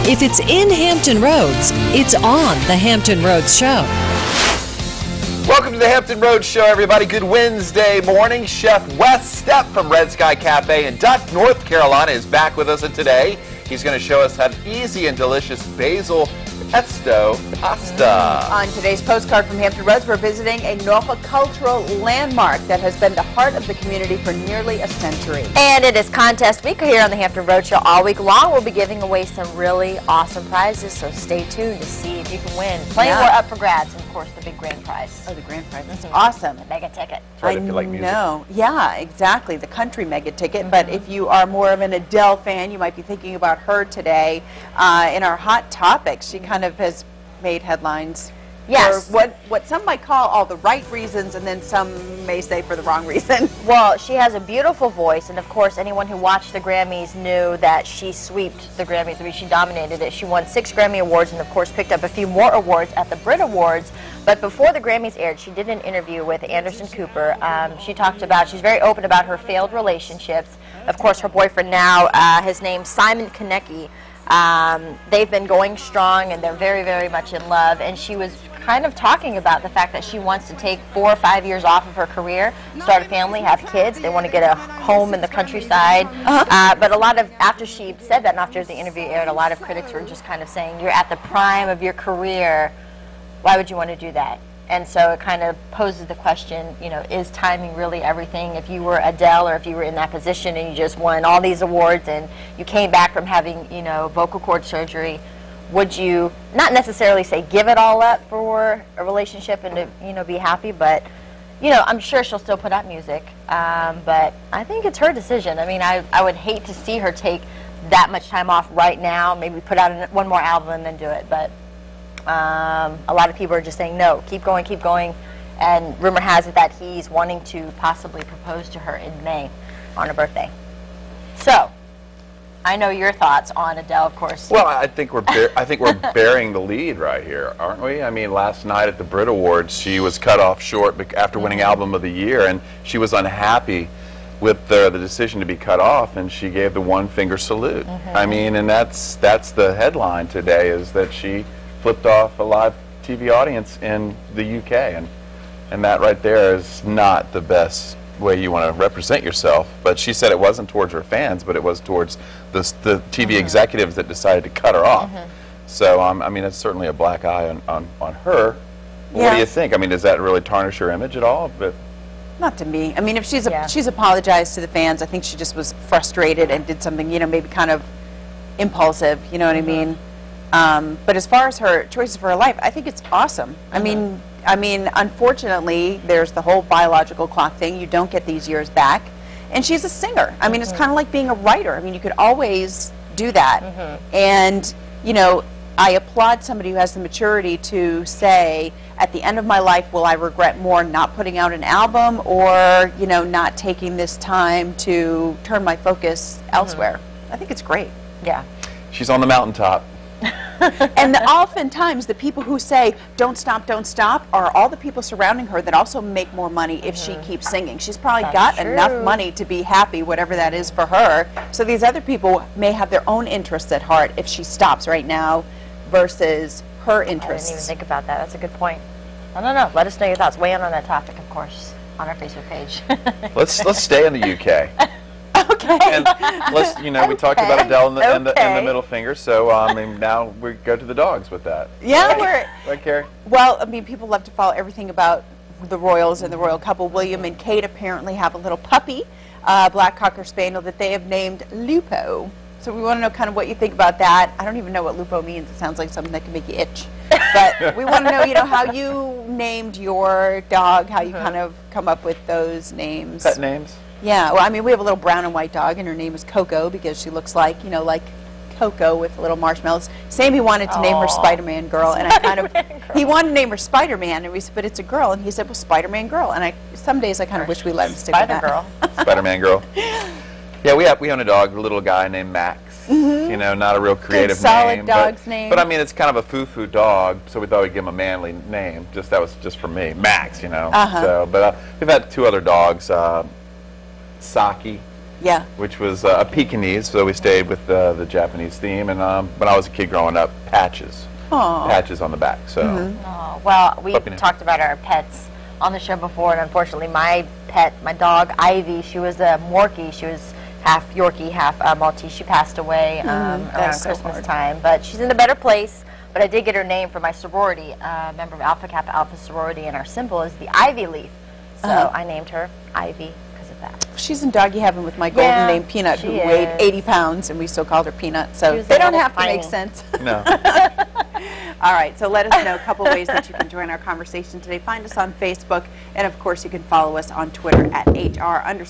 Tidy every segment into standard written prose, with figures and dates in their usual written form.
If it's in Hampton Roads, it's on the Hampton Roads Show. Welcome to the Hampton Roads Show, everybody. Good Wednesday morning. Chef Wes Stepp from Red Sky Cafe in Duck, North Carolina is back with us, and today he's going to show us how easy and delicious basil pesto pasta. On today's postcard from Hampton Roads, we're visiting a Norfolk cultural landmark that has been the heart of the community for nearly a century. And it is contest week here on the Hampton Roads Show all week long. We'll be giving away some really awesome prizes, so stay tuned to see if you can win. Plenty more up for grabs, and of course the big grand prize. Oh, the grand prize. That's awesome. The mega ticket. Right, if you like music. No, yeah, exactly. The country mega ticket. But if you are more of an Adele fan, you might be thinking about her today in our hot topics. She kind of has made headlines. Yes. For what some might call all the right reasons, and then some may say for the wrong reason. Well, she has a beautiful voice, and of course anyone who watched the Grammys knew that she sweeped the Grammys. I mean, she dominated it. She won 6 Grammy Awards and of course picked up a few more awards at the Brit Awards. But before the Grammys aired, she did an interview with Anderson Cooper. She talked about, she's very open about her failed relationships. Of course, her boyfriend now, his name's Simon Konecki. They've been going strong and they're very, very much in love. And she was kind of talking about the fact that she wants to take 4 or 5 years off of her career, start a family, have kids. They want to get a home in the countryside. But a lot of, after she said that and after the interview aired, a lot of critics were just kind of saying, you're at the prime of your career. Why would you want to do that? And so it kind of poses the question, you know, is timing really everything? If you were Adele or if you were in that position and you just won all these awards and you came back from having, you know, vocal cord surgery, would you not necessarily say give it all up for a relationship and to, you know, be happy? But, you know, I'm sure she'll still put out music. But I think it's her decision. I mean, I would hate to see her take that much time off right now, maybe put out one more album and then do it. But a lot of people are just saying, no, keep going, and rumor has it that he's wanting to possibly propose to her in May on her birthday. So, I know your thoughts on Adele, of course. Well, I think we're bearing the lead right here, aren't we? I mean, last night at the Brit Awards, she was cut off short after winning Album of the Year, and she was unhappy with the decision to be cut off, and she gave the one-finger salute. I mean, and that's the headline today, is that she flipped off a live TV audience in the UK, and that right there is not the best way you want to represent yourself. But she said it wasn't towards her fans, but it was towards the TV executives that decided to cut her off. So I mean, it's certainly a black eye on her. What do you think? I mean, does that really tarnish her image at all? But not to me. I mean, if she's apologized to the fans, I think she just was frustrated and did something, you know, maybe kind of impulsive. You know what I mean? But as far as her choices for her life, I think it's awesome. I mean, unfortunately, there's the whole biological clock thing. You don't get these years back. And she's a singer. I mean, it's kind of like being a writer. I mean, you could always do that. And, you know, I applaud somebody who has the maturity to say, at the end of my life, will I regret more not putting out an album or, you know, not taking this time to turn my focus elsewhere? I think it's great. Yeah. She's on the mountaintop. And oftentimes the people who say don't stop are all the people surrounding her that also make more money if she keeps singing. She's probably got enough money to be happy, whatever that is for her. So these other people may have their own interests at heart if she stops right now versus her interests. I didn't even think about that. That's a good point. I don't know. Let us know your thoughts. Weigh in on that topic, of course, on our Facebook page. Let's stay in the UK. Okay. And let's, you know, we talked about Adele and the middle finger, so I mean, now we go to the dogs with that. Yeah, right, Carrie? Well, I mean, people love to follow everything about the royals and the royal couple. William and Kate apparently have a little puppy, black Cocker Spaniel, that they have named Lupo. So we want to know kind of what you think about that. I don't even know what Lupo means. It sounds like something that can make you itch. But we want to know, you know, how you named your dog, how you kind of come up with those names. Pet names? Yeah, well, I mean, we have a little brown and white dog, and her name is Coco because she looks like, you know, like Coco with little marshmallows. Sammy wanted to name her Spider-Man Girl, and I kind of, he wanted to name her Spider-Man, and we said, but it's a girl, and he said, well, Spider-Man Girl, and some days I kind of wish we let him stick with that. Spider-Girl. Spider-Man Girl. Yeah, we own a dog, a little guy named Max. You know, not a real creative solid name. Dog's name. But I mean, it's kind of a foo-foo dog, so we thought we'd give him a manly name. That was just for me, Max. You know. So, but we've had 2 other dogs. Saki Yeah. which was a Pekingese, so we stayed with the Japanese theme. And when I was a kid growing up, patches. Aww. Patches on the back. So. Oh, well, we talked about our pets on the show before, and unfortunately my pet, my dog Ivy, she was a Morkie. She was half Yorkie, half Maltese. She passed away around Christmas time, but she's in a better place. But I did get her name for my sorority, member of Alpha Kappa Alpha sorority, and our symbol is the ivy leaf. So I named her Ivy because of that. She's in doggy heaven with my golden name Peanut, who weighed 80 pounds, and we still called her Peanut. So they don't have to make sense. No. All right, so let us know a couple ways that you can join our conversation today. Find us on Facebook, and of course you can follow us on Twitter at hr_show.com.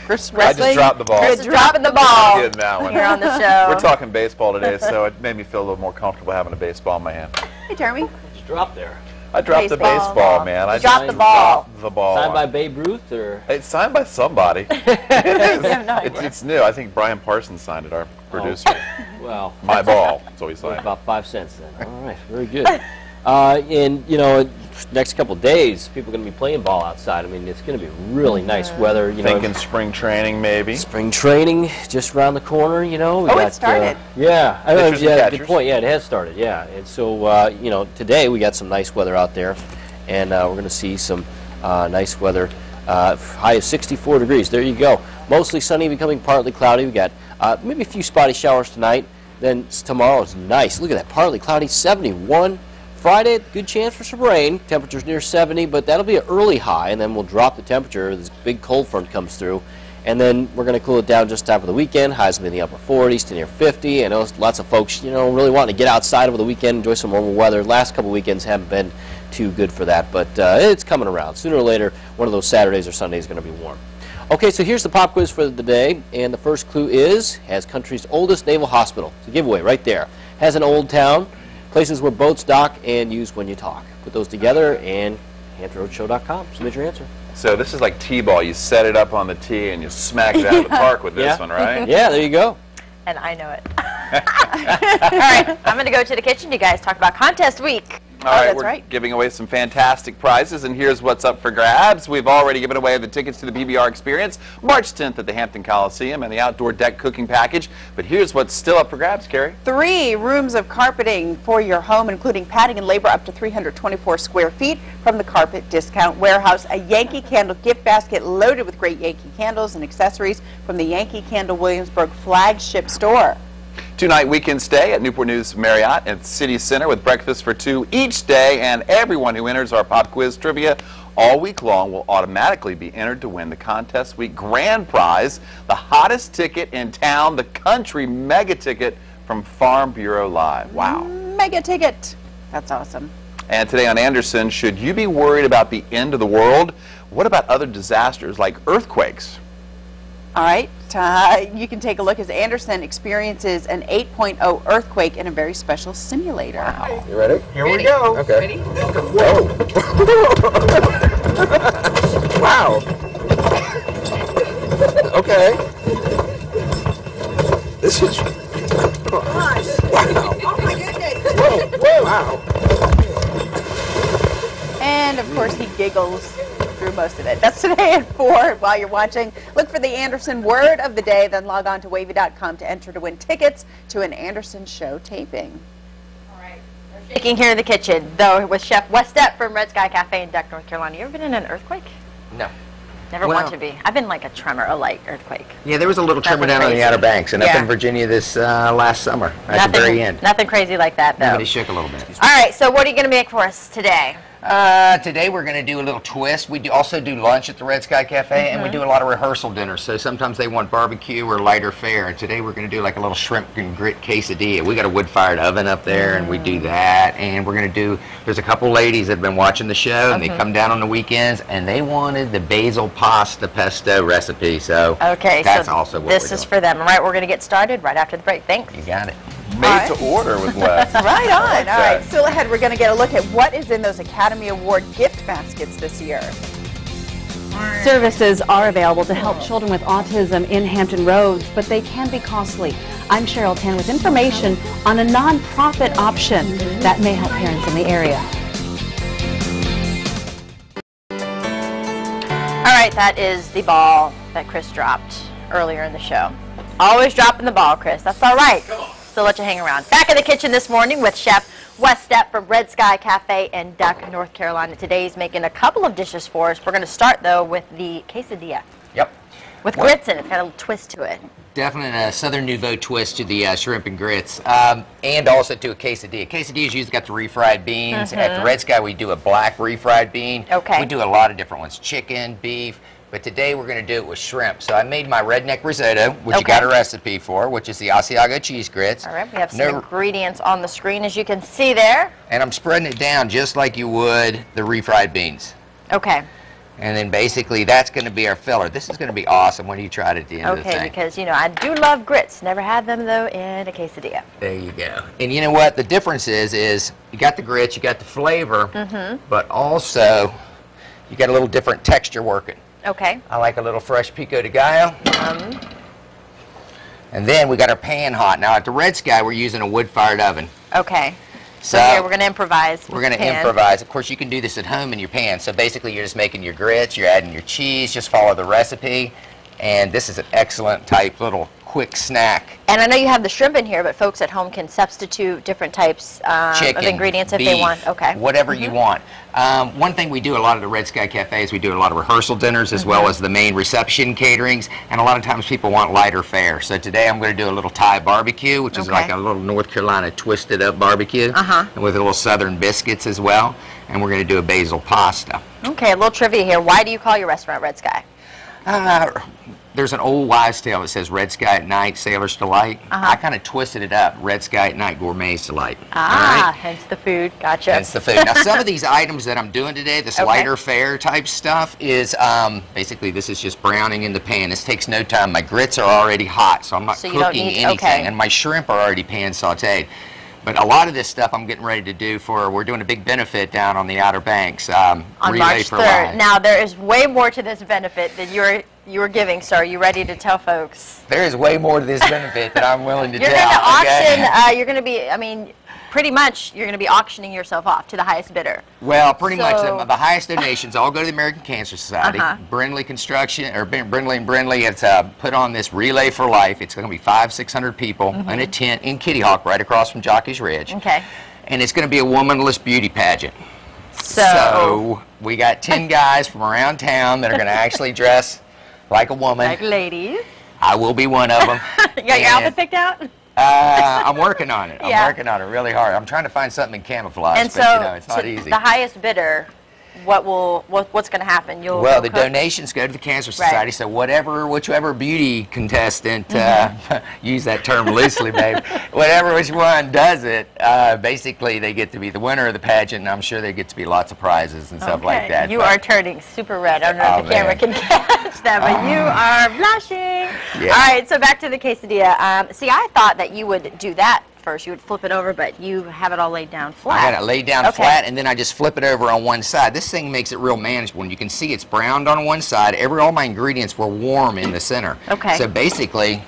Chris I just dropped the ball. Chris is dropping the ball Getting that one. here on the show. We're talking baseball today, so it made me feel a little more comfortable having a baseball in my hand. Hey, Jeremy. Just drop there. I dropped the baseball, man. I dropped the ball. Dropped the ball. Signed by Babe Ruth, or? It's signed by somebody. It's new. I think Brian Parsons signed it, our producer. Well, My ball. That's what he signed. about 5 cents then. All right, very good. And you know, next couple of days, people are going to be playing ball outside. I mean, it's going to be really nice weather. You know, Thinking spring training, maybe. spring training just around the corner. You know, we It started. Yeah, I Pitchers and yeah, catchers. good point. Yeah, it has started. Yeah, and so you know, today we got some nice weather out there, and we're going to see some nice weather. High of 64 degrees. There you go. Mostly sunny, becoming partly cloudy. We got maybe a few spotty showers tonight. Then tomorrow's nice. Look at that, partly cloudy, 71. Friday, good chance for some rain. Temperatures near 70, but that'll be an early high, and then we'll drop the temperature. This big cold front comes through, and then we're going to cool it down just after the weekend. Highs will be in the upper 40s to near 50. I know lots of folks, you know, really wanting to get outside over the weekend, enjoy some warmer weather. Last couple weekends haven't been too good for that, but it's coming around. Sooner or later, one of those Saturdays or Sundays is going to be warm. Okay, so here's the pop quiz for the day, and the first clue is, has country's oldest naval hospital. It's a giveaway right there. Has an old town, places where boats dock and use when you talk. Put those together and HamptonRoadshow.com. Submit your answer. So this is like T-ball. You set it up on the tee and you smack it out of the park with this one, right? Yeah, there you go. And I know it. All right, I'm going to go to the kitchen. You guys talk about contest week. All right, that's we're right. giving away some fantastic prizes, and here's what's up for grabs. We've already given away the tickets to the PBR Experience, March 10th at the Hampton Coliseum, and the outdoor deck cooking package. But here's what's still up for grabs, Carrie. 3 rooms of carpeting for your home, including padding and labor up to 324 square feet from the Carpet Discount Warehouse. A Yankee Candle gift basket loaded with great Yankee candles and accessories from the Yankee Candle Williamsburg flagship store. 2-night weekend stay at Newport News Marriott at City Center with breakfast for 2 each day, and everyone who enters our pop quiz trivia all week long will automatically be entered to win the contest week grand prize, the hottest ticket in town, the country mega ticket from Farm Bureau Live. Wow. Mega ticket. That's awesome. And today on Anderson, should you be worried about the end of the world? What about other disasters like earthquakes? All right, you can take a look as Anderson experiences an 8.0 earthquake in a very special simulator. Wow. You ready? Here we go. Okay. Ready? Whoa. Wow. Okay. This is... Wow. Oh my goodness. Whoa, whoa. Wow. And of course he giggles through most of it. That's today at 4. While you're watching, look for the Anderson word of the day, then log on to WAVY.com to enter to win tickets to an Anderson show taping. All right. We're shaking here in the kitchen, though, with Chef Wes Depp from Red Sky Cafe in Duck, North Carolina. You ever been in an earthquake? No. Never want to be. I've been like a tremor, a light earthquake. Yeah, there was a little tremor Nothing down on the crazy. Outer Banks and up Yeah. in Virginia this last summer at the very end. Nothing crazy like that, though. Everybody shook a little bit. All right, so what are you going to make for us today? Today we're going to do a little twist. We also do lunch at the Red Sky Cafe, and we do a lot of rehearsal dinners. So sometimes they want barbecue or lighter fare. And today we're going to do like a little shrimp and grit quesadilla. We got a wood-fired oven up there, and we do that. And we're going to do. There's a couple ladies that have been watching the show, and they come down on the weekends, and they wanted the basil pasta pesto recipe. So Okay, that's so also what this we're is doing. for them. All right, we're going to get started right after the break. Thanks. You got it. Made to order with Wes. Right on. All that. right, still ahead, we're going to get a look at what is in those Academy Award gift baskets this year. Services are available to help children with autism in Hampton Roads, but they can be costly. I'm Cheryl Tan with information on a nonprofit option that may help parents in the area. All right, that is the ball that Chris dropped earlier in the show. Always dropping the ball, Chris. That's all right. Still let you hang around. Back in the kitchen this morning with Chef Wes Stepp from Red Sky Cafe in Duck, North Carolina. Today he's making a couple of dishes for us. We're going to start, though, with the quesadilla. Yep. With grits in it. It's got a little twist to it. Definitely a Southern Nouveau twist to the shrimp and grits, and also to a quesadilla. Quesadillas usually got the refried beans. At the Red Sky, we do a black refried bean. Okay. We do a lot of different ones, chicken, beef, but today we're going to do it with shrimp. So I made my redneck risotto, which you got a recipe for, which is the Asiago cheese grits. All right, we have some ingredients on the screen, as you can see there. And I'm spreading it down just like you would the refried beans. Okay. And then basically that's going to be our filler. This is going to be awesome when you try it at the end of the thing. Okay, because, you know, I do love grits. Never had them, though, in a quesadilla. There you go. And you know what? The difference is you got the grits, you got the flavor, but also you got a little different texture working. Okay. I like a little fresh pico de gallo. And then we got our pan hot. Now at the Red Sky, we're using a wood-fired oven. Okay. So here we're going to improvise. We're going to improvise. Of course, you can do this at home in your pan. So basically, you're just making your grits, you're adding your cheese, just follow the recipe. And this is an excellent type little quick snack. And I know you have the shrimp in here, but folks at home can substitute different types Chicken, of ingredients if beef, they want. Okay. Whatever you want. One thing we do a lot of the Red Sky Cafe is we do a lot of rehearsal dinners as well as the main reception caterings, and a lot of times people want lighter fare. So today I'm going to do a little Thai barbecue, which is like a little North Carolina twisted up barbecue, and with a little southern biscuits as well. And we're going to do a basil pasta. Okay, a little trivia here. Why do you call your restaurant Red Sky? There's an old wives' tale that says Red Sky at night, sailors delight. I kind of twisted it up. Red Sky at night, gourmets delight. Hence the food. Gotcha. Hence the food. Now, some of these items that I'm doing today, this lighter fare type stuff, is basically this is just browning in the pan. This takes no time. My grits are already hot, so I'm not cooking anything. And my shrimp are already pan sauteed. But a lot of this stuff I'm getting ready to do we're doing a big benefit down on the Outer Banks. On March 3rd. Now, there is way more to this benefit than you were giving, so are you ready to tell folks? There is way more to this benefit that I'm willing to tell. You're going to auction, you're going to be, I mean, pretty much you're going to be auctioning yourself off to the highest bidder. Well, pretty much the highest donations all go to the American Cancer Society. Brindley Construction, or Brindley and Brindley, it's put on this Relay for Life. It's going to be 500-600 people in a tent in Kitty Hawk right across from Jockey's Ridge. Okay. And it's going to be a womanless beauty pageant. So we got 10 guys from around town that are going to actually dress like a woman. Like ladies. I will be one of them. You got your outfit picked out? I'm working on it. I'm working on it really hard. I'm trying to find something in camouflage, and but so, you know, it's not easy. The highest bidder, what's going to happen? Well, the donations go to the Cancer Society, so whichever beauty contestant, use that term loosely, babe, which one does it, basically they get to be the winner of the pageant, and I'm sure they get to be lots of prizes and stuff like that. You are turning super red. I don't know if the camera can catch that, but you are blushing. Yeah. All right, so back to the quesadilla. See, I thought that you would do that first. You would flip it over, but you have it all laid down flat. I got it laid down flat, and then I just flip it over on one side. This thing makes it real manageable. And you can see it's browned on one side. All my ingredients were warm in the center. Okay. So basically,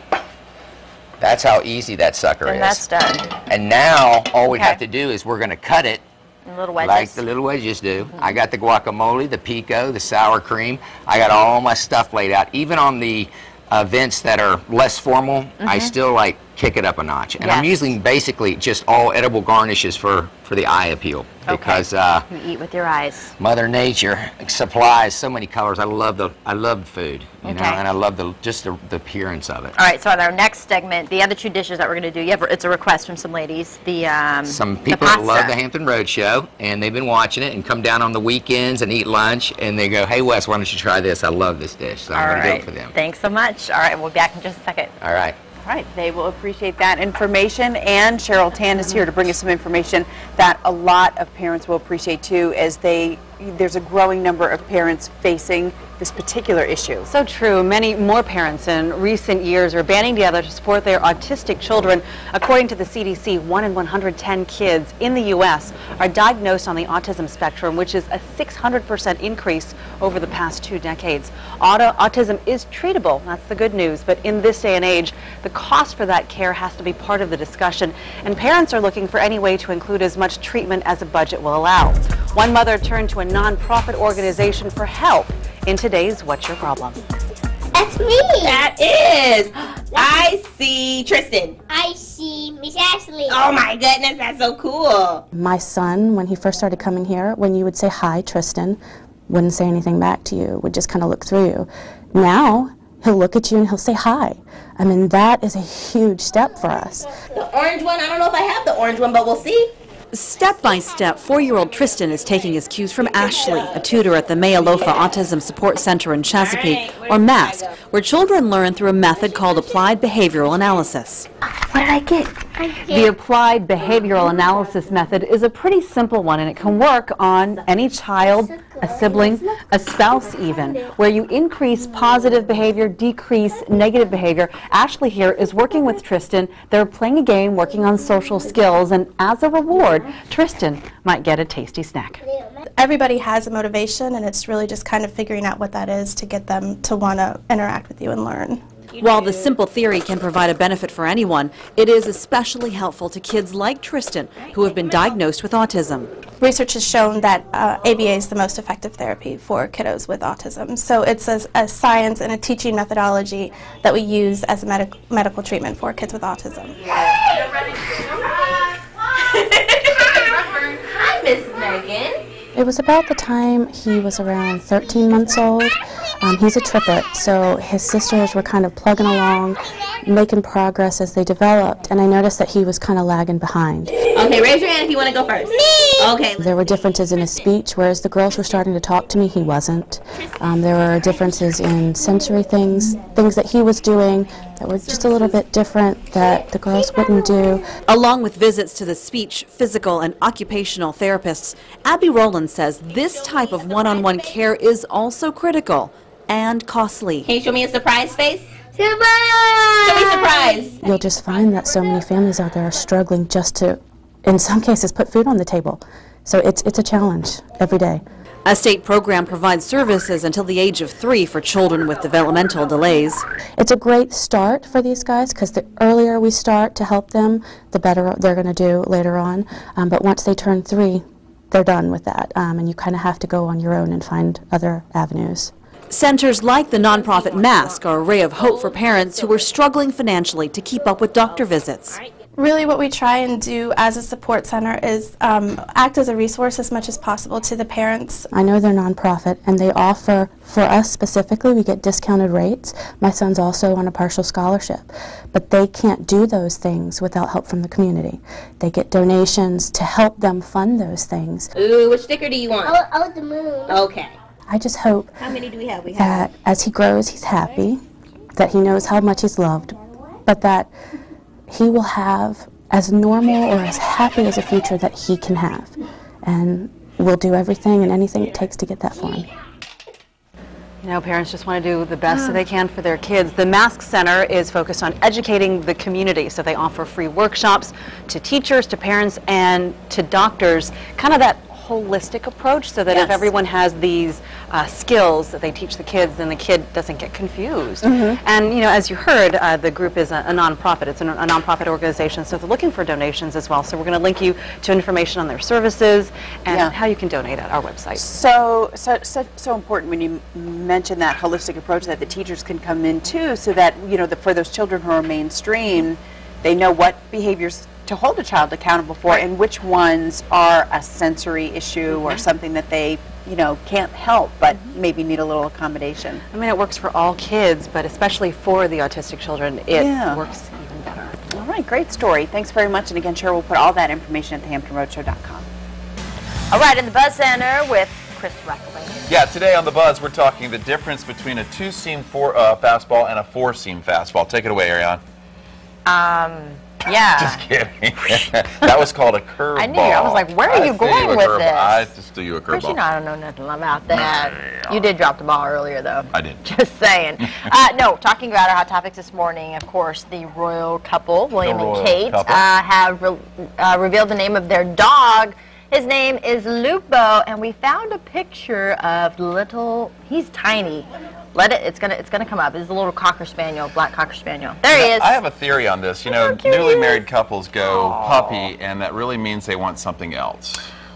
that's how easy that sucker is. And that's done. And now all we have to do is we're going to cut it in little wedges. Like the little wedges do. I got the guacamole, the pico, the sour cream. I got all my stuff laid out. Even on the events that are less formal, I still like kick it up a notch. And I'm using basically just all edible garnishes for the eye appeal. Because you eat with your eyes. Mother Nature supplies so many colors. I love food, you know, and I love the appearance of it. All right, so on our next segment, the other two dishes that we're going to do, it's a request from some ladies. Some people that love the Hampton Road Show, and they've been watching it and come down on the weekends and eat lunch, and they go, hey, Wes, why don't you try this? I love this dish, so I'm going to do it for them. Thanks so much. All right, we'll be back in just a second. All right. All right, they will appreciate that information, and Cheryl Tan is here to bring us some information that a lot of parents will appreciate too, as there's a growing number of parents facing this particular issue. So true. Many more parents in recent years are banding together to support their autistic children. According to the CDC, 1 in 110 kids in the U.S. are diagnosed on the autism spectrum, which is a 600% increase over the past 2 decades. Autism is treatable, that's the good news, but in this day and age, the cost for that care has to be part of the discussion, and parents are looking for any way to include as much treatment as a budget will allow. One mother turned to a non-profit organization for help in today's What's Your Problem? That's me. That is. I see Tristan. I see Miss Ashley. Oh my goodness, that's so cool. My son, when he first started coming here, when you would say, "Hi, Tristan," wouldn't say anything back to you, would just kind of look through you. Now, he'll look at you and he'll say hi. I mean, that is a huge step for us. The orange one, I don't know if I have the orange one, but we'll see. Step by step, 4-year-old Tristan is taking his cues from Ashley, a tutor at the Mayalofa Autism Support Center in Chesapeake, or MASC, where children learn through a method called applied behavioral analysis. What did I get? The applied behavioral analysis method is a pretty simple one, and it can work on any child, a sibling, a spouse even, where you increase positive behavior, decrease negative behavior. Ashley here is working with Tristan. They're playing a game, working on social skills, and as a reward, Tristan might get a tasty snack. Everybody has a motivation, and it's really just kind of figuring out what that is to get them to want to interact with you and learn. While the simple theory can provide a benefit for anyone, it is especially helpful to kids like Tristan who have been diagnosed with autism. Research has shown that ABA is the most effective therapy for kiddos with autism. So it's a science and a teaching methodology that we use as a medical treatment for kids with autism. Hi, Miss Megan. It was about the time he was around 13 months old. He's a triplet, so his sisters were kind of plugging along, making progress as they developed, and I noticed that he was kind of lagging behind. Okay, raise your hand if you want to go first. Me! Okay. There were differences in his speech, whereas the girls were starting to talk to me, he wasn't. There were differences in sensory things that he was doing that were just a little bit different that the girls wouldn't do. Along with visits to the speech, physical, and occupational therapists, Abby Rowland says this type of one-on-one care is also critical and costly. Can you show me a surprise face? Surprise! Show me surprise. You'll just find that so many families out there are struggling just to, in some cases, put food on the table. So it's a challenge every day. A state program provides services until the age of 3 for children with developmental delays. It's a great start for these guys because the earlier we start to help them, the better they're going to do later on. But once they turn 3, they're done with that, and you kind of have to go on your own and find other avenues. Centers like the nonprofit MASC are a ray of hope for parents who are struggling financially to keep up with doctor visits. Really what we try and do as a support center is act as a resource as much as possible to the parents. I know they're nonprofit, and they offer, for us specifically, we get discounted rates. My son's also on a partial scholarship, but they can't do those things without help from the community. They get donations to help them fund those things. Ooh, which sticker do you want? Oh, the moon. Okay. I just hope How many do we have? that as he grows, he's happy, that he knows how much he's loved, but that he will have as normal or as happy as a future that he can have. And we'll do everything and anything it takes to get that for him. You know, parents just want to do the best that they can for their kids. The MASC Center is focused on educating the community, so they offer free workshops to teachers, to parents, and to doctors, kind of that holistic approach, so that if everyone has these skills that they teach the kids, then the kid doesn't get confused. And you know, as you heard, the group is a nonprofit. It's a nonprofit organization, so they're looking for donations as well. So we're going to link you to information on their services and how you can donate at our website. So important when you mention that holistic approach that the teachers can come in too, so that for those children who are mainstream, they know what behaviors to hold a child accountable for and which ones are a sensory issue or something that they can't help but maybe need a little accommodation. I mean, it works for all kids, but especially for the autistic children, it works even better. All right, great story. Thanks very much. And again, Cheryl will put all that information at thehamptonroadshow.com. All right, in the Buzz Center with Chris Rackley. Yeah, today on The Buzz, we're talking the difference between a 2-seam fastball and a 4-seam fastball. Take it away, Ariane. Yeah. Just kidding. That was called a curveball. I knew. I was like, where are you going with this? I just threw you a curveball. I don't know nothing about that. You did drop the ball earlier, though. I did. Just saying. No, talking about our hot topics this morning, of course, the royal couple, William and Kate, have revealed the name of their dog. His name is Lupo, and we found a picture of he's tiny. It's gonna come up. It's a little cocker spaniel, black cocker spaniel. There he is. I have a theory on this. Newly married couples go puppy, and that really means they want something else.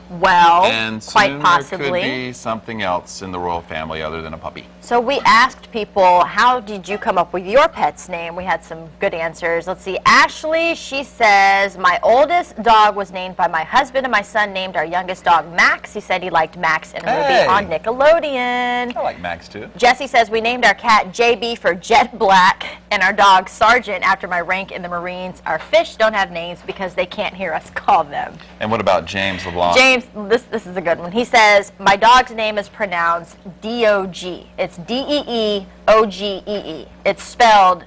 Well, And quite soon possibly. there could be something else in the royal family other than a puppy. So we asked people, how did you come up with your pet's name? We had some good answers. Let's see. Ashley, she says, my oldest dog was named by my husband, and my son named our youngest dog Max. He said he liked Max in a movie on Nickelodeon. I like Max too. Jesse says, we named our cat JB for Jet Black and our dog Sergeant after my rank in the Marines. Our fish don't have names because they can't hear us call them. And what about James LeBlanc? James, this is a good one. He says, my dog's name is pronounced D-O-G. It's D-E-E-O-G-E-E. It's spelled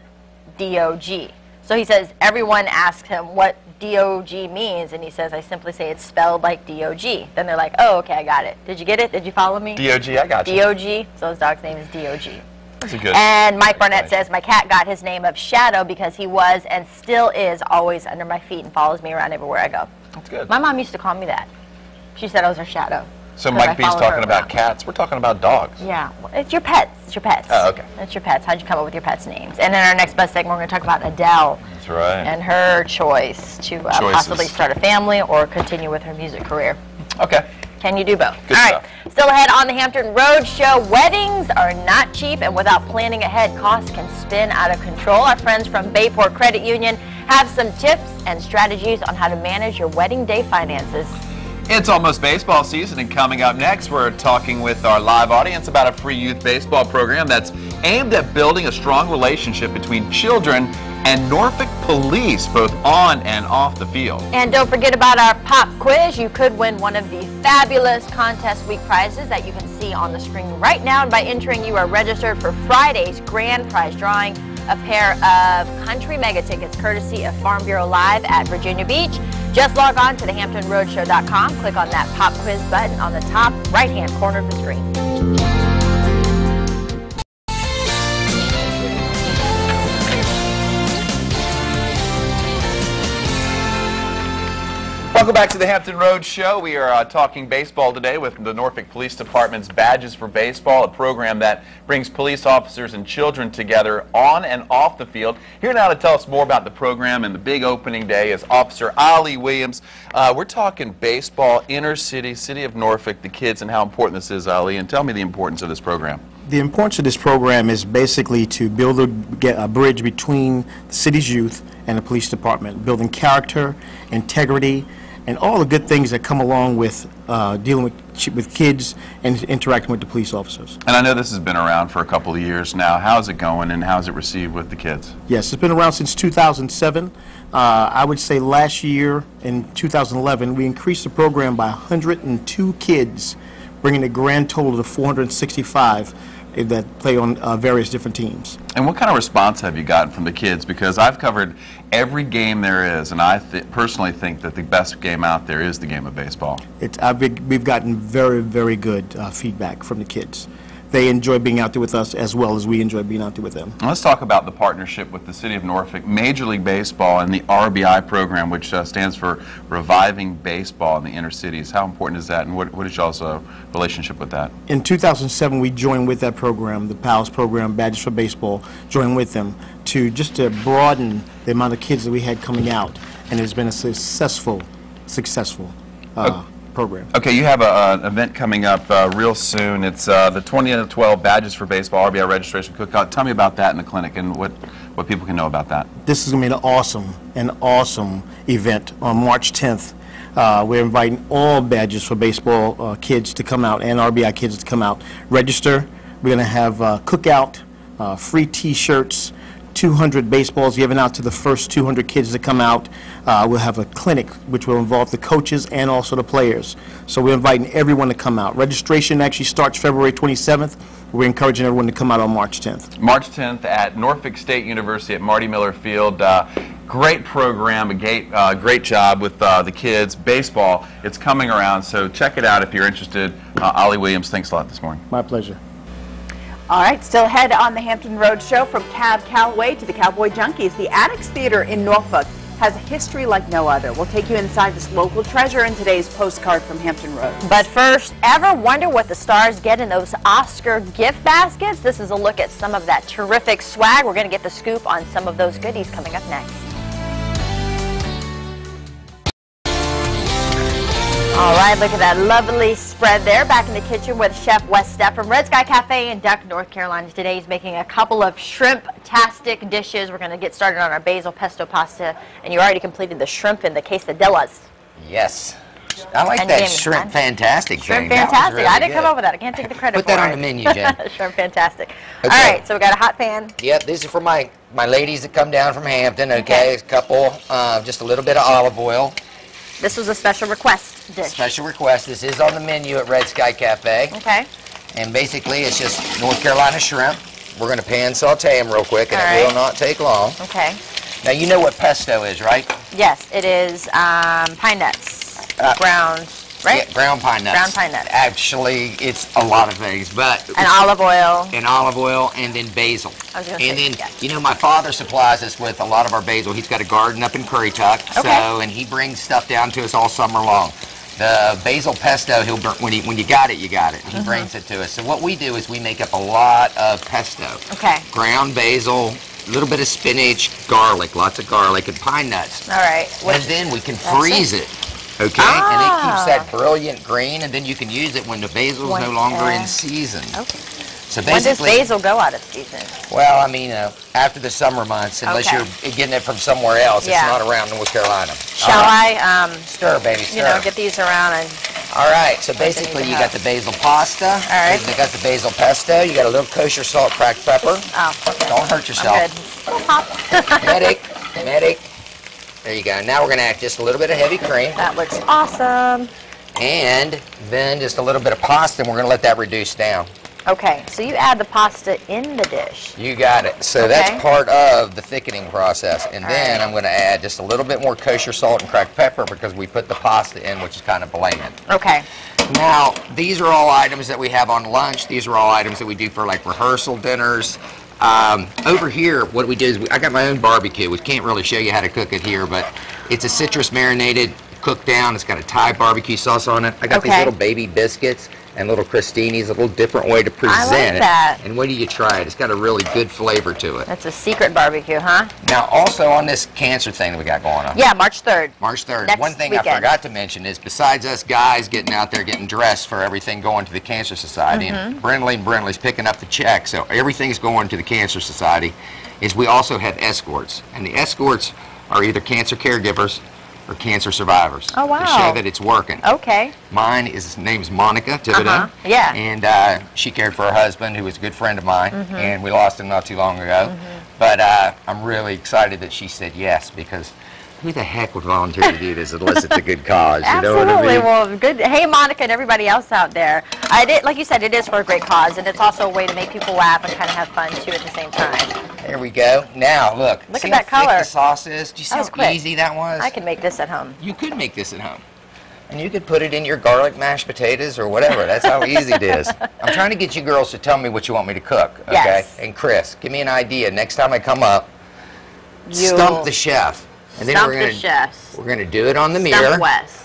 D-O-G. So he says, everyone asks him what D-O-G means, and he says, I simply say it's spelled like D-O-G. Then they're like, oh, okay, I got it. Did you get it? Did you follow me? D-O-G, I got you. D-O-G. So his dog's name is D-O-G. That's a good. And Mike Barnett says, my cat got his name of Shadow because he was and still is always under my feet and follows me around everywhere I go. That's good. My mom used to call me that. She said I was her shadow. So Mike B's talking about cats. We're talking about dogs. Yeah, it's your pets. It's your pets. Oh, okay. It's your pets. How'd you come up with your pets' names? And in our next best segment, we're going to talk about Adele. That's right. And her choice to possibly start a family or continue with her music career. Okay. Can you do both? Good All stuff. right. Still ahead on the Hampton Road Show, weddings are not cheap, and without planning ahead, costs can spin out of control. Our friends from Bayport Credit Union have some tips and strategies on how to manage your wedding day finances. It's almost baseball season, and coming up next, we're talking with our live audience about a free youth baseball program that's aimed at building a strong relationship between children and Norfolk police, both on and off the field. And don't forget about our pop quiz. You could win one of the fabulous contest week prizes that you can see on the screen right now. And by entering, you are registered for Friday's grand prize drawing, a pair of country mega tickets courtesy of Farm Bureau Live at Virginia Beach. Just log on to thehamptonroadshow.com, click on that pop quiz button on the top right-hand corner of the screen. Welcome back to the Hampton Road Show. We are talking baseball today with the Norfolk Police Department's Badges for Baseball, a program that brings police officers and children together on and off the field. Here now to tell us more about the program and the big opening day is Officer Ali Williams. We're talking baseball, inner city, city of Norfolk, the kids, and how important this is, Ali. And tell me the importance of this program. The importance of this program is basically to build a bridge between the city's youth and the police department, building character, integrity, and all the good things that come along with dealing with kids and interacting with the police officers. And I know this has been around for a couple of years now. How's it going, and how's it received with the kids? Yes, it's been around since 2007. I would say last year, in 2011, we increased the program by 102 kids, bringing the grand total to 465 that play on various different teams. And what kind of response have you gotten from the kids? Because I've covered every game there is, and I personally think that the best game out there is the game of baseball. We've gotten very, very good feedback from the kids. They enjoy being out there with us as well as we enjoy being out there with them. Let's talk about the partnership with the City of Norfolk, Major League Baseball, and the RBI program, which stands for Reviving Baseball in the Inner Cities. How important is that, and what is y'all's relationship with that? In 2007, we joined with that program, the PALS program, Badges for Baseball, joined with them to broaden the amount of kids that we had coming out, and it's been a successful program. Okay, you have an event coming up real soon. It's the 2012 Badges for Baseball RBI registration cookout. Tell me about that in the clinic and what people can know about that. This is going to be an awesome event on March 10th. We're inviting all Badges for Baseball kids to come out and RBI kids to come out. Register. We're going to have cookout, free T-shirts, 200 baseballs given out to the first 200 kids that come out. We'll have a clinic which will involve the coaches and also the players. So we're inviting everyone to come out. Registration actually starts February 27th. We're encouraging everyone to come out on March 10th. March 10th at Norfolk State University at Marty Miller Field. Great program, a great job with the kids. Baseball, it's coming around, so check it out if you're interested. Ali Williams, thanks a lot this morning. My pleasure. All right, still ahead on the Hampton Road Show, from Cab Calloway to the Cowboy Junkies, the Addicts Theater in Norfolk has a history like no other. We'll take you inside this local treasure in today's postcard from Hampton Road. But first, ever wonder what the stars get in those Oscar gift baskets? This is a look at some of that terrific swag. We're going to get the scoop on some of those goodies coming up next. All right, look at that lovely spread there. Back in the kitchen with Chef Wes Stepp from Red Sky Cafe in Duck, North Carolina. Today he's making a couple of shrimp-tastic dishes. We're going to get started on our basil pesto pasta, and you already completed the shrimp and the quesadillas. Yes. I like And that Jamie, shrimp fantastic Shrimp thing. That was fantastic. really I didn't come good. up with that. I can't take the credit Put for it. that on the menu, Jen. Shrimp fantastic. Okay. All right, so we got a hot pan. Yep, these are for my ladies that come down from Hampton, okay? A couple, just a little bit of olive oil. This was a special request dish. Special request. This is on the menu at Red Sky Cafe. Okay. And basically, it's just North Carolina shrimp. We're going to pan saute them real quick, and it will not take long. Okay. Now, you know what pesto is, right? Yes, it is pine nuts, ground, right? Yeah, ground pine nuts. Ground pine nuts. Actually, it's a lot of things, but... And olive oil. And olive oil, and then basil. I was gonna say, and then, yes. you know, my father supplies us with a lot of our basil. He's got a garden up in Currituck, so, and he brings stuff down to us all summer long. The basil pesto, he'll burn, when you got it, you got it. He brings it to us. So what we do is we make up a lot of pesto. Okay. Ground basil, a little bit of spinach, garlic, lots of garlic, and pine nuts. All right. And then we can freeze it. Okay, and it keeps that brilliant green, and then you can use it when the basil's no longer in season. Okay. So When does basically, basil go out of season? well, I mean, after the summer months, unless you're getting it from somewhere else, it's not around North Carolina. Shall I, stir, baby, stir. you know, get these around and... All right, so basically you got the basil pasta. All right. You got the basil pesto. You got a little kosher salt, cracked pepper. Oh, okay. Don't hurt yourself. I'm good. Medic. There you go. Now we're going to add just a little bit of heavy cream. That looks awesome. And then just a little bit of pasta, and we're going to let that reduce down. Okay, so you add the pasta in the dish. You got it. So that's part of the thickening process. And then I'm going to add just a little bit more kosher salt and cracked pepper because we put the pasta in, which is kind of bland. Okay. Now, these are all items that we have on lunch. These are all items that we do for like rehearsal dinners. Over here, what we do is I got my own barbecue. We can't really show you how to cook it here, but it's a citrus marinated cooked down. It's got a Thai barbecue sauce on it. I got these little baby biscuits and little crostinis, a little different way to present I like that. it. And wait till you try it. It's got a really good flavor to it. That's a secret barbecue, huh? Now, also on this cancer thing that we got going on. Yeah, March 3rd. March 3rd. Next One thing weekend. I forgot to mention is besides us guys getting out there getting dressed for everything going to the Cancer Society, and Brindley's picking up the check, so everything's going to the Cancer Society, is we also have escorts. And the escorts are either cancer caregivers or cancer survivors. Oh, wow. To show that it's working. Okay. Mine name's Monica Thibodeau. Yeah. And she cared for her husband, who was a good friend of mine, and we lost him not too long ago. But I'm really excited that she said yes, because who the heck would volunteer to do this unless it's a good cause? You know what I Absolutely. mean? Well, good. Hey, Monica and everybody else out there. Like you said, it is for a great cause, and it's also a way to make people laugh and kind of have fun, too, at the same time. There we go. Now, look. Look see at that how thick color. the sauce is? Do you see That was how quick. easy that was? I can make this at home. You could make this at home. And you could put it in your garlic mashed potatoes or whatever. That's how easy it is. I'm trying to get you girls to tell me what you want me to cook, okay? Yes. And Chris, give me an idea. Next time I come up, stump the chef. And then Stump we're the gonna, chefs. We're going to do it on the mirror. Stump Wes.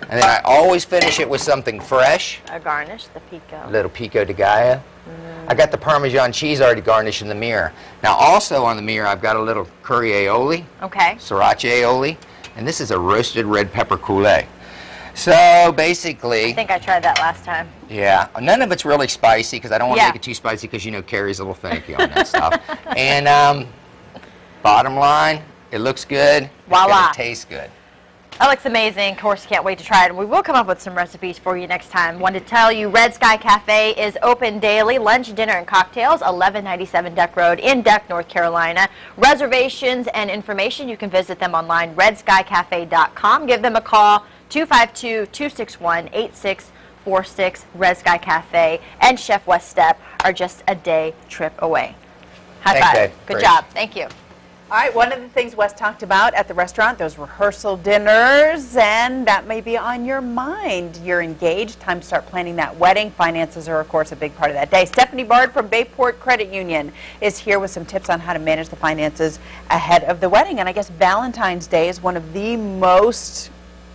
And then I always finish it with something fresh. A garnish, the pico. A little pico de gallo. I got the Parmesan cheese already garnished in the mirror. Now also on the mirror I've got a little curry aioli. Okay. Sriracha aioli. And this is a roasted red pepper coulis. So basically, I think I tried that last time. yeah, none of it's really spicy because I don't want to Yeah. make it too spicy because you know Carrie's a little finicky on that stuff. And bottom line, it looks good. Voila. It tastes good. That looks amazing. Of course, can't wait to try it. And we will come up with some recipes for you next time. Want to tell you, Red Sky Cafe is open daily, lunch, dinner, and cocktails, 1197 Duck Road in Duck, North Carolina. Reservations and information, you can visit them online, redskycafe.com. Give them a call, 252-261-8646. Red Sky Cafe and Chef Wes Stepp are just a day trip away. High Thanks, five. Dave. Good Great. job. Thank you. All right, one of the things Wes talked about at the restaurant, those rehearsal dinners, and that may be on your mind. You're engaged, time to start planning that wedding. Finances are, of course, a big part of that day. Stephanie Bard from Bayport Credit Union is here with some tips on how to manage the finances ahead of the wedding. And I guess Valentine's Day is one of the most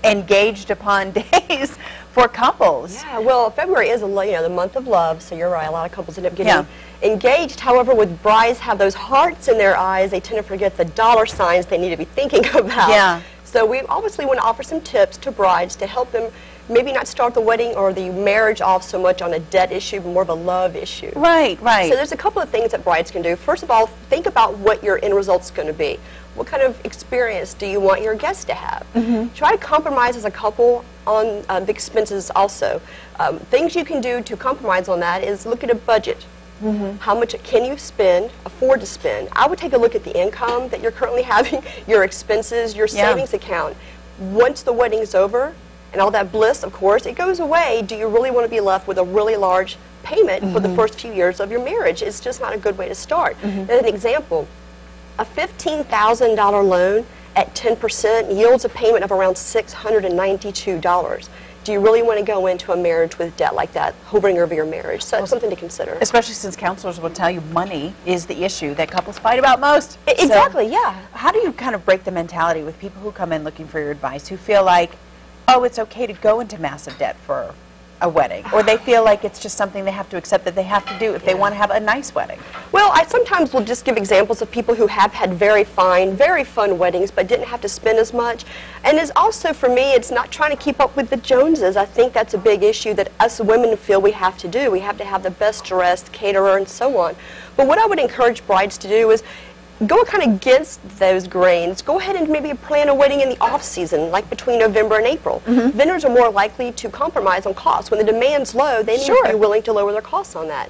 engaged upon days for couples. Yeah, well, February is the month of love, so you're right. A lot of couples end up getting engaged. However, with brides have those hearts in their eyes, they tend to forget the dollar signs they need to be thinking about. Yeah. So we obviously want to offer some tips to brides to help them maybe not start the wedding or the marriage off so much on a debt issue, but more of a love issue. Right, right. So there's a couple of things that brides can do. First of all, think about what your end result's going to be. What kind of experience do you want your guests to have? Try to compromise as a couple on the expenses also. Things you can do to compromise on that is look at a budget. How much can you afford to spend? I would take a look at the income that you're currently having, your expenses, your savings account. Once the wedding's over, and all that bliss, of course, it goes away. Do you really want to be left with a really large payment for the first few years of your marriage? It's just not a good way to start. As an example, a $15,000 loan at 10% yields a payment of around $692. Do you really want to go into a marriage with debt like that hovering over your marriage? So that's something to consider. Especially since counselors will tell you money is the issue that couples fight about most. Exactly, yeah. How do you kind of break the mentality with people who come in looking for your advice, who feel like, oh, it's okay to go into massive debt for a wedding, or they feel like it's just something they have to accept that they have to do if they want to have a nice wedding? Well, I sometimes will just give examples of people who have had very fine, very fun weddings but didn't have to spend as much. And it's also, for me, it's not trying to keep up with the Joneses. I think that's a big issue that us women feel we have to do. We have to have the best dressed caterer and so on. But what I would encourage brides to do is go kind of against those grains. Go ahead and maybe plan a wedding in the off season, like between November and April. Vendors are more likely to compromise on costs. When the demand's low, they need to be willing to lower their costs on that.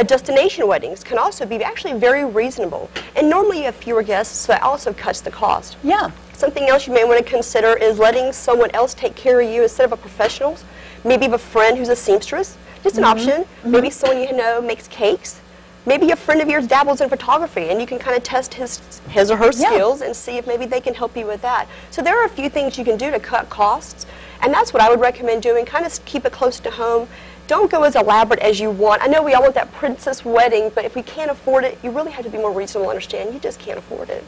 Destination weddings can also be actually very reasonable. And normally you have fewer guests, so that also cuts the cost. Yeah. Something else you may want to consider is letting someone else take care of you instead of a professional. Maybe you have a friend who's a seamstress. Just an option. Maybe someone you know makes cakes. Maybe a friend of yours dabbles in photography and you can kind of test his or her skills and see if maybe they can help you with that. So there are a few things you can do to cut costs, and that's what I would recommend doing. Kind of keep it close to home. Don't go as elaborate as you want. I know we all want that princess wedding, but if we can't afford it, you really have to be more reasonable and understand you just can't afford it.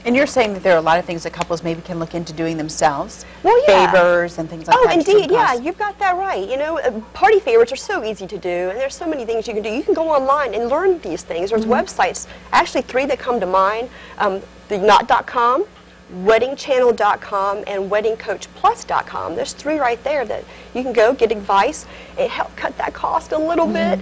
And you're saying that there are a lot of things that couples maybe can look into doing themselves? Well, yeah. Favors and things like that. Oh, indeed, yeah, you've got that right. You know, party favors are so easy to do, and there's so many things you can do. You can go online and learn these things. There's websites, actually 3 that come to mind, the knot.com, weddingchannel.com, and weddingcoachplus.com. There's 3 right there that you can go get advice and help cut that cost a little bit.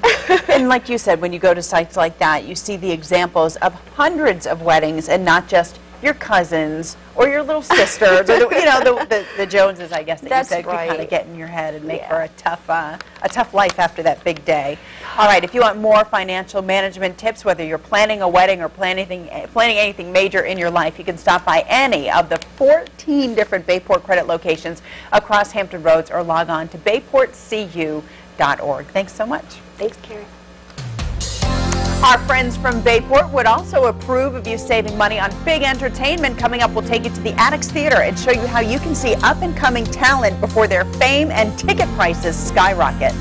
And like you said, when you go to sites like that, you see the examples of hundreds of weddings and not just your cousins or your little sisters, or the Joneses, I guess, that you said could kind of get in your head and make for a tough life after that big day. All right, if you want more financial management tips, whether you're planning a wedding or planning anything major in your life, you can stop by any of the 14 different Bayport credit locations across Hampton Roads or log on to bayportcu.org. Thanks so much. Thanks, Carrie. Our friends from Bayport would also approve of you saving money on big entertainment. Coming up, we'll take you to the Attucks Theater and show you how you can see up-and-coming talent before their fame and ticket prices skyrocket.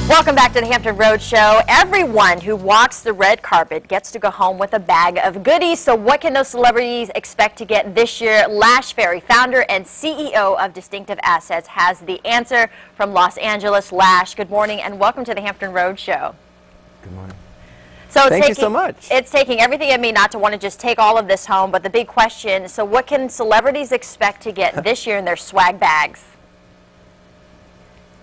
Welcome back to the Hampton Roads Show. Everyone who walks the red carpet gets to go home with a bag of goodies. So what can those celebrities expect to get this year? Lash Ferry, founder and CEO of Distinctive Assets, has the answer from Los Angeles. Lash, good morning and welcome to the Hampton Roads Show. Good morning. So Thank you so much. It's taking everything in me not to want to just take all of this home, but the big question, so what can celebrities expect to get this year in their swag bags?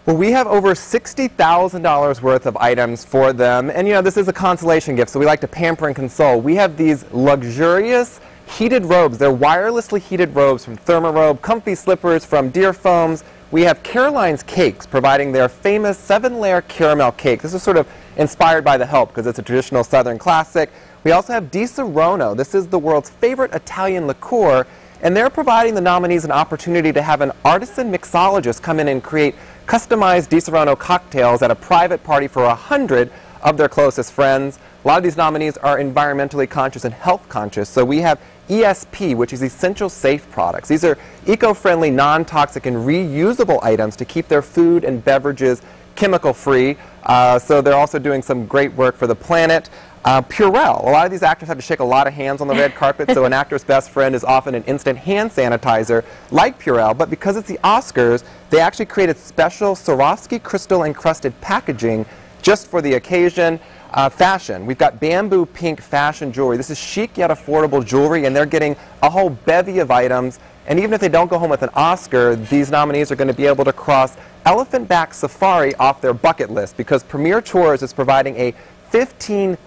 Well, we have over $60,000 worth of items for them, and this is a consolation gift, so we like to pamper and console. We have these luxurious heated robes. They're wirelessly heated robes from Thermarobe, comfy slippers from Deer Foams. We have Caroline's Cakes, providing their famous 7-layer caramel cake. This is sort of inspired by the Help because it's a traditional Southern classic. We also have Di Serono. This is the world's favorite Italian liqueur, and they're providing the nominees an opportunity to have an artisan mixologist come in and create customized Di Serono cocktails at a private party for 100 of their closest friends. A lot of these nominees are environmentally conscious and health conscious, so we have ESP, which is Essential Safe Products. These are eco-friendly, non-toxic, and reusable items to keep their food and beverages chemical-free, so they're also doing some great work for the planet. Purell. A lot of these actors have to shake a lot of hands on the red carpet, so an actor's best friend is often an instant hand sanitizer like Purell, but because it's the Oscars, they actually created special Swarovski crystal encrusted packaging just for the occasion. Fashion. We've got bamboo pink fashion jewelry. This is chic yet affordable jewelry, and they're getting a whole bevy of items. And even if they don't go home with an Oscar, these nominees are going to be able to cross Elephant Back Safari off their bucket list because Premier Tours is providing a $15,000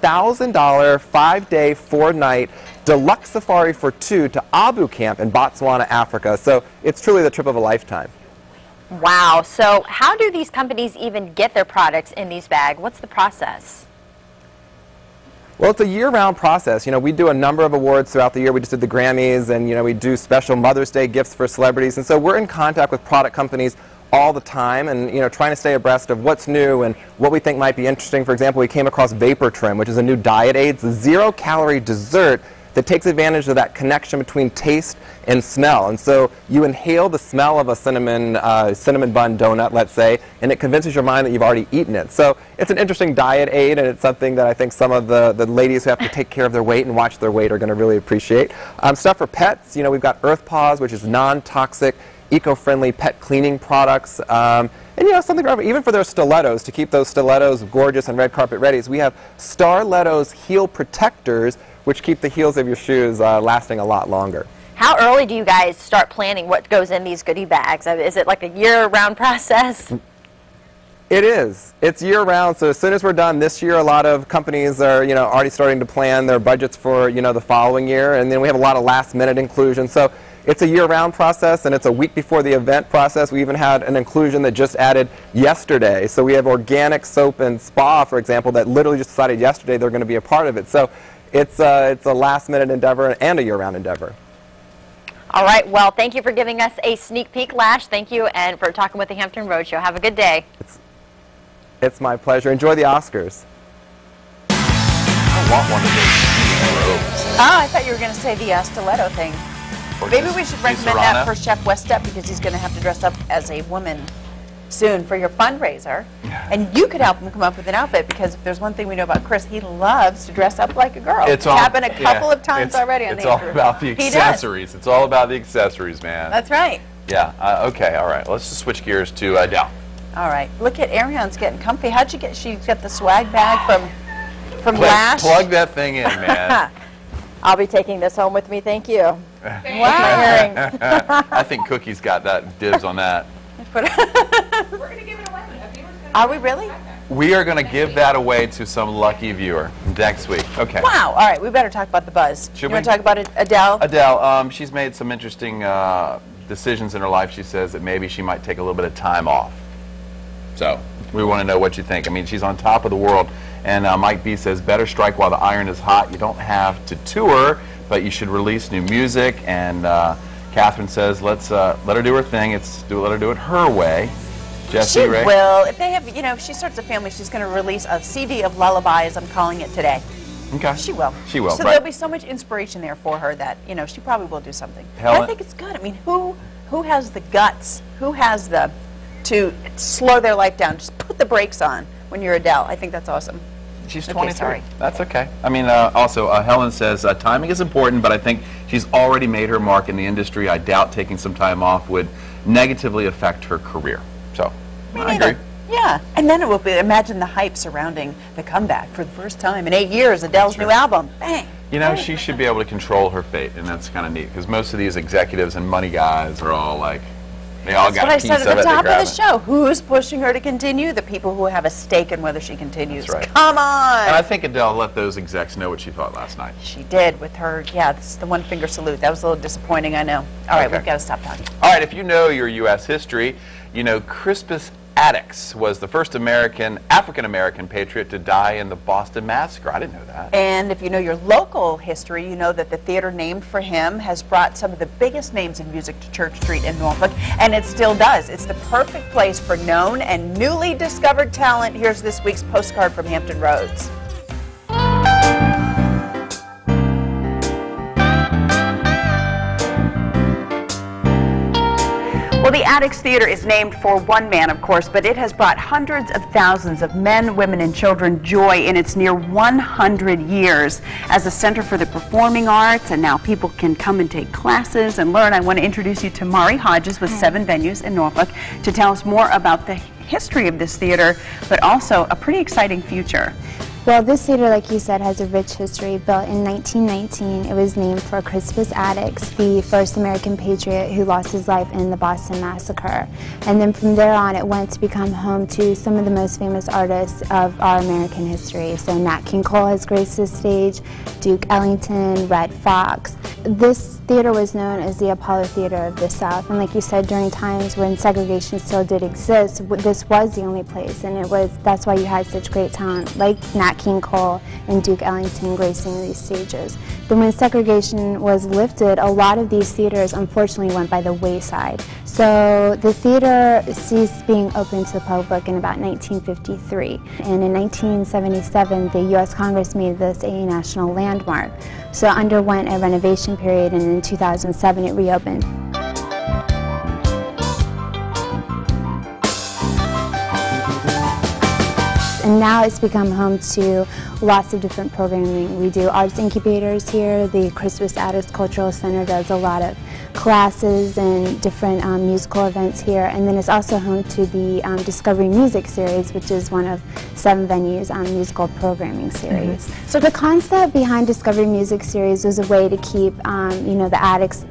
5-day, 4-night deluxe safari for 2 to Abu Camp in Botswana, Africa. So it's truly the trip of a lifetime. Wow. So how do these companies even get their products in these bags? What's the process? Well, it's a year-round process. You know, we do a number of awards throughout the year. We just did the Grammys, and, you know, we do special Mother's Day gifts for celebrities. And so we're in contact with product companies all the time and, you know, trying to stay abreast of what's new and what we think might be interesting. For example, we came across Vapor Trim, which is a new diet aid. It's a zero-calorie dessert that takes advantage of that connection between taste and smell. And so you inhale the smell of a cinnamon bun donut, let's say, and it convinces your mind that you've already eaten it. So it's an interesting diet aid, and it's something that I think some of the ladies who have to take care of their weight and watch their weight are going to really appreciate. Stuff for pets, you know, we've got Earth Paws, which is non-toxic, eco-friendly pet cleaning products. And, you know, something even for their stilettos, to keep those stilettos gorgeous and red carpet ready. So we have Starlettos heel protectors, which keep the heels of your shoes lasting a lot longer. How early do you guys start planning what goes in these goodie bags? Is it like a year-round process? It is. It's year-round, so as soon as we're done this year, a lot of companies are, you know, already starting to plan their budgets for, you know, the following year, and then we have a lot of last-minute inclusion. So it's a year-round process, and it's a week before the event process. We even had an inclusion that just added yesterday. So we have organic soap and spa, for example, that literally just decided yesterday they're going to be a part of it. So it's a last-minute endeavor and a year-round endeavor. All right. Well, thank you for giving us a sneak peek, Lash. Thank you, and for talking with the Hampton Roadshow. Have a good day. It's my pleasure. Enjoy the Oscars. I want one of those robes. Oh, I thought you were going to say the stiletto thing. Or Maybe we should recommend Serrano. that for Chef Westep because he's going to have to dress up as a woman soon for your fundraiser. And you could help him come up with an outfit because if there's one thing we know about Chris, he loves to dress up like a girl. It's happened a couple of times already on the It's all about the accessories. It's all about the accessories, man. That's right. Yeah. Okay. All right. Let's just switch gears to Adele. All right. Look at Ariane's getting comfy. How'd you get? She got the swag bag from Lash. Plug that thing in, man. I'll be taking this home with me. Thank you. Wow. I think Cookie's got that dibs on that. We're going to give it away. Are we really? We are going to give that away to some lucky viewer next week. Okay. Wow. All right. We better talk about the buzz. Should you we? want to talk about Adele? Adele, she's made some interesting decisions in her life. She says that maybe she might take a little bit of time off. So we want to know what you think. I mean, she's on top of the world. And Mike B says, better strike while the iron is hot. You don't have to tour, but you should release new music. And Catherine says, let's let her do her thing. Let her do it her way. Jesse, she Ray? will. If they have, you know, if she starts a family, she's going to release a CD of lullabies. I'm calling it today. Okay. She will. She will. So right. there'll be so much inspiration there for her that, you know, she probably will do something. Helen? I think it's good. I mean, who has the guts? Who has to slow their life down? Just put the brakes on when you're Adele. I think that's awesome. She's Okay, 23. sorry. That's okay. I mean, also, Helen says, timing is important, but I think she's already made her mark in the industry. I doubt taking some time off would negatively affect her career. So, I agree. Yeah, and then it will be, imagine the hype surrounding the comeback for the first time in 8 years, Adele's new album. Bang. You know, she should be able to control her fate, and that's kind of neat, because most of these executives and money guys are all like, they all got a piece of it. That's what I said at the top they're of the show. Who's pushing her to continue? The people who have a stake in whether she continues. That's right. Come on! And I think Adele let those execs know what she thought last night. She did with her, yeah, this is the one finger salute. That was a little disappointing, I know. All right, Okay. we've got to stop talking. All right, if you know your U.S. history, you know Crispus Attucks was the first African-American patriot to die in the Boston Massacre. I didn't know that. And if you know your local history, you know that the theater named for him has brought some of the biggest names in music to Church Street in Norfolk, and it still does. It's the perfect place for known and newly discovered talent. Here's this week's postcard from Hampton Roads. Well, the Addicts Theater is named for one man, of course, but it has brought hundreds of thousands of men, women, and children joy in its near 100 years as a center for the performing arts, and now people can come and take classes and learn. I want to introduce you to Mari Hodges with 7 Venues in Norfolk to tell us more about the history of this theater, but also a pretty exciting future. Well, this theater, like you said, has a rich history. Built in 1919, it was named for Crispus Attucks, the first American patriot who lost his life in the Boston Massacre. And then from there on, it went to become home to some of the most famous artists of our American history. So Nat King Cole has graced this stage, Duke Ellington, Red Fox. This theater was known as the Apollo Theater of the South. And like you said, during times when segregation still did exist, this was the only place. And that's why you had such great talent, like Nat King Cole and Duke Ellington gracing these stages. Then when segregation was lifted, a lot of these theaters unfortunately went by the wayside. So the theater ceased being open to the public in about 1953. And in 1977, the U.S. Congress made this a national landmark. So it underwent a renovation period, and in 2007 it reopened. And now it's become home to lots of different programming. We do arts incubators here. The Crispus Attucks Cultural Center does a lot of classes and different musical events here. And then it's also home to the Discovery Music Series, which is one of 7 Venues' musical programming series. So the concept behind Discovery Music Series was a way to keep the Attucks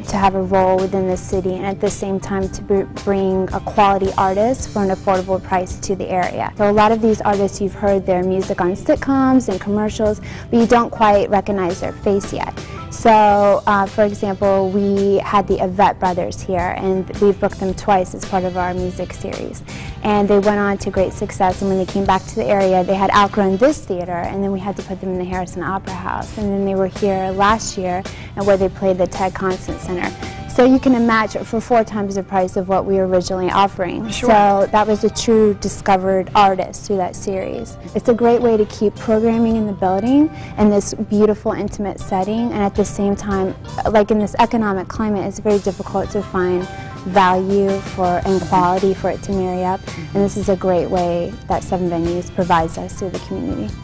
to have a role within the city, and at the same time to bring a quality artist for an affordable price to the area. So a lot of these artists, you've heard their music on sitcoms and commercials, but you don't quite recognize their face yet. So, for example, we had the Yvette brothers here, and we've booked them twice as part of our music series. And they went on to great success, and when they came back to the area, they had outgrown this theater, and then we had to put them in the Harrison Opera House. And then they were here last year, and where they played the Ted Constant Center. So you can imagine, for 4 times the price of what we were originally offering. Sure. So that was a true discovered artist through that series. It's a great way to keep programming in the building in this beautiful, intimate setting, and at the same time, like in this economic climate, it's very difficult to find value and quality for it to marry up. And this is a great way that 7 Venues provides us to the community.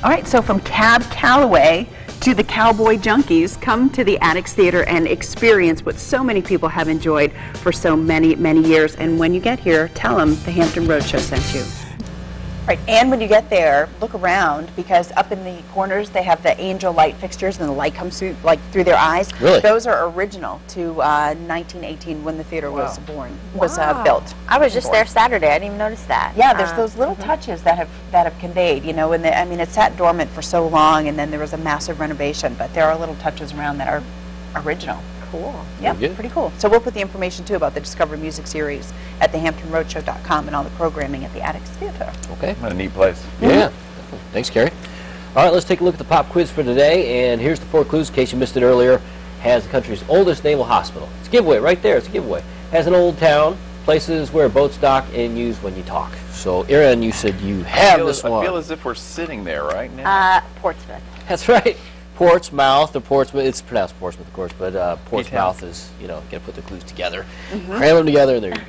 All right, so from Cab Calloway to the Cowboy Junkies, come to the Attucks Theater and experience what so many people have enjoyed for so many, many years. And when you get here, tell them the Hampton Roadshow sent you. Right, and when you get there, look around, because up in the corners they have the angel light fixtures, and the light comes through, through their eyes. Really? Those are original to 1918 when the theater was built. I was just there Saturday. I didn't even notice that. Yeah, there's those little touches that have conveyed, you know, and I mean, it sat dormant for so long, and then there was a massive renovation, but there are little touches around that are original. Cool. Yeah, pretty cool. So we'll put the information too about the Discovery Music Series at thehamptonroadshow.com and all the programming at the Attucks Theater. Okay. What a neat place. Yeah. Thanks, Carrie. All right, let's take a look at the pop quiz for today, and here's the 4 clues in case you missed it earlier. Has the country's oldest naval hospital. It's a giveaway right there. It's a giveaway. Has an old town, places where boats dock and use when you talk. So, Erin, you said you have this one. I feel as if we're sitting there right now. Portsmouth. That's right. Portsmouth, or Portsmouth, it's pronounced Portsmouth, of course, but Portsmouth is, you know, got to put the clues together. Cram them together, and there you go.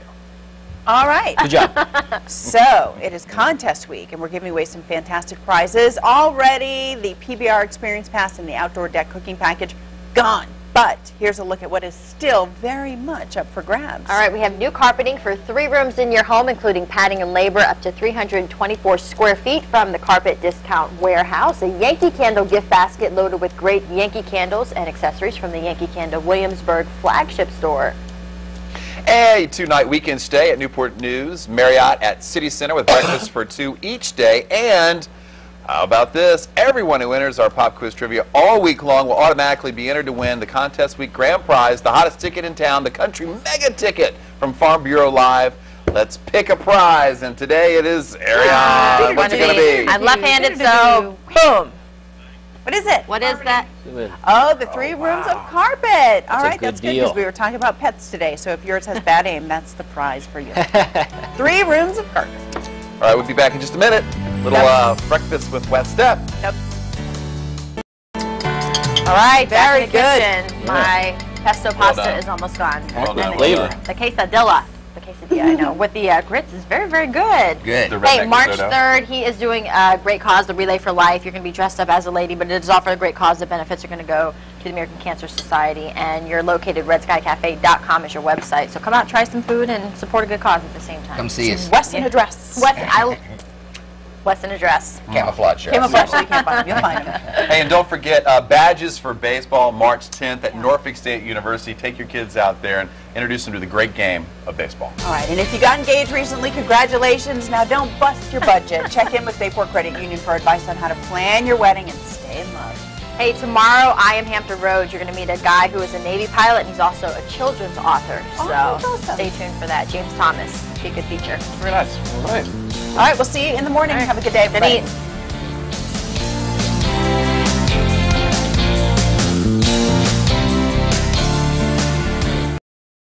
All right. Good job. So, it is contest week, and we're giving away some fantastic prizes. Already, the PBR Experience Pass and the Outdoor Deck Cooking Package, gone. But here's a look at what is still very much up for grabs. All right, we have new carpeting for 3 rooms in your home, including padding and labor, up to 324 square feet from the Carpet Discount Warehouse. A Yankee Candle gift basket loaded with great Yankee candles and accessories from the Yankee Candle Williamsburg flagship store. A 2-night weekend stay at Newport News Marriott at City Center with breakfast for 2 each day. And how about this? Everyone who enters our pop quiz trivia all week long will automatically be entered to win the contest week grand prize, the hottest ticket in town, the country mega ticket from Farm Bureau Live. Let's pick a prize, and today it is Ariane. What's it going to be? I'm left-handed, so boom. What is it? What is that? Oh, the 3 rooms of carpet. All right, good that's good, because we were talking about pets today, so if yours has bad aim, that's the prize for you. 3 rooms of carpet. All right, we'll be back in just a minute. Little breakfast with Wet Step. Yep. All right, very good. My pesto pasta is almost gone. Well done. Flavor. The quesadilla. The quesadilla, I know. With the grits is very, very good. Good. Hey, March 3rd, he is doing a great cause, the Relay for Life. You're going to be dressed up as a lady, but it is all for a great cause. The benefits are going to go to the American Cancer Society, and you're located, redskycafe.com is your website. So come out, try some food, and support a good cause at the same time. Come see us. Weston address. Weston address. Camouflage shirts. Camouflage, so you can't find them. You'll find them. Hey, and don't forget, badges for baseball, March 10th at Norfolk State University. Take your kids out there and introduce them to the great game of baseball. All right, and if you got engaged recently, congratulations. Now don't bust your budget. Check in with Bayport Credit Union for advice on how to plan your wedding and stay in love. Hey, tomorrow, I Am Hampton Roads. You're going to meet a guy who is a Navy pilot, and he's also a children's author. So awesome. Stay tuned for that. James Thomas. Be a good feature. Very nice. All right. All right, we'll see you in the morning. Have a good day, everybody. Good eat.